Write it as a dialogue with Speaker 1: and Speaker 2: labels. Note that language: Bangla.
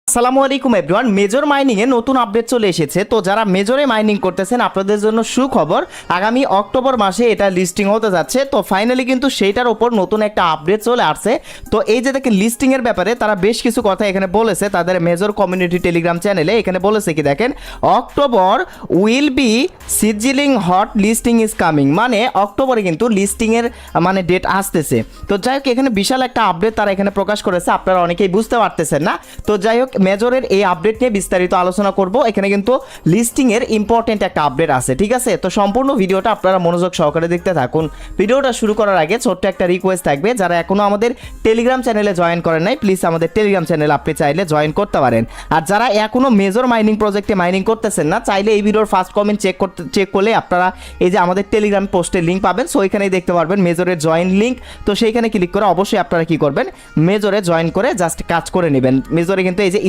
Speaker 1: আসসালামু আলাইকুম এভরিওয়ান। মেজর মাইনিং এ নতুন আপডেট চলে এসেছে। তো যারা মেজরে মাইনিং করতেছেন আপনাদের জন্য সুখবর, আগামী অক্টোবর মাসে এটা লিস্টিং হতে যাচ্ছে। তো ফাইনালি কিন্তু সেইটার উপর নতুন একটা আপডেট চলে আসছে। তো এই যে দেখেন লিস্টিং এর ব্যাপারে তারা বেশ কিছু কথা এখানে বলেছে তাদের মেজর কমিউনিটি টেলিগ্রাম চ্যানেলে। এখানে বলেছে কি দেখেন, October will be sizzling hot listing is coming, মানে অক্টোবরে কিন্তু লিস্টিং এর মানে ডেট আসতেছে। তো যাই হোক এখানে বিশাল একটা আপডেট তারা এখানে প্রকাশ করেছে, আপনারা অনেকেই বুঝতে পারতেছেন না। তো যাই হোক মেজরের এই আপডেট নিয়ে বিস্তারিত আলোচনা করব। এখানে কিন্তু লিস্টিং এর ইম্পর্টেন্ট একটা আপডেট আছে, ঠিক আছে? তো সম্পূর্ণ ভিডিওটা আপনারা মনোযোগ সহকারে দেখতে থাকুন। ভিডিওটা শুরু করার আগে ছোট্ট একটা রিকোয়েস্ট থাকবে, যারা এখনো আমাদের টেলিগ্রাম চ্যানেলে জয়েন করেন নাই প্লিজ আমাদের টেলিগ্রাম চ্যানেল আপনি চাইলে জয়েন করতে পারেন। আর যারা এখনো মেজর মাইনিং প্রজেক্টে মাইনিং করতেছেন না, চাইলে এই ভিডিওর ফার্স্ট কমেন্ট চেক করলে আপনারা এই যে আমাদের টেলিগ্রাম পোস্টের লিঙ্ক পাবেন। সো এখানেই দেখতে পারবেন মেজরের জয়েন লিঙ্ক। তো সেইখানে ক্লিক করে অবশ্যই আপনারা কি করবেন, মেজরে জয়েন করে জাস্ট কাজ করে নেবেন। মেজরে কিন্তু এই যে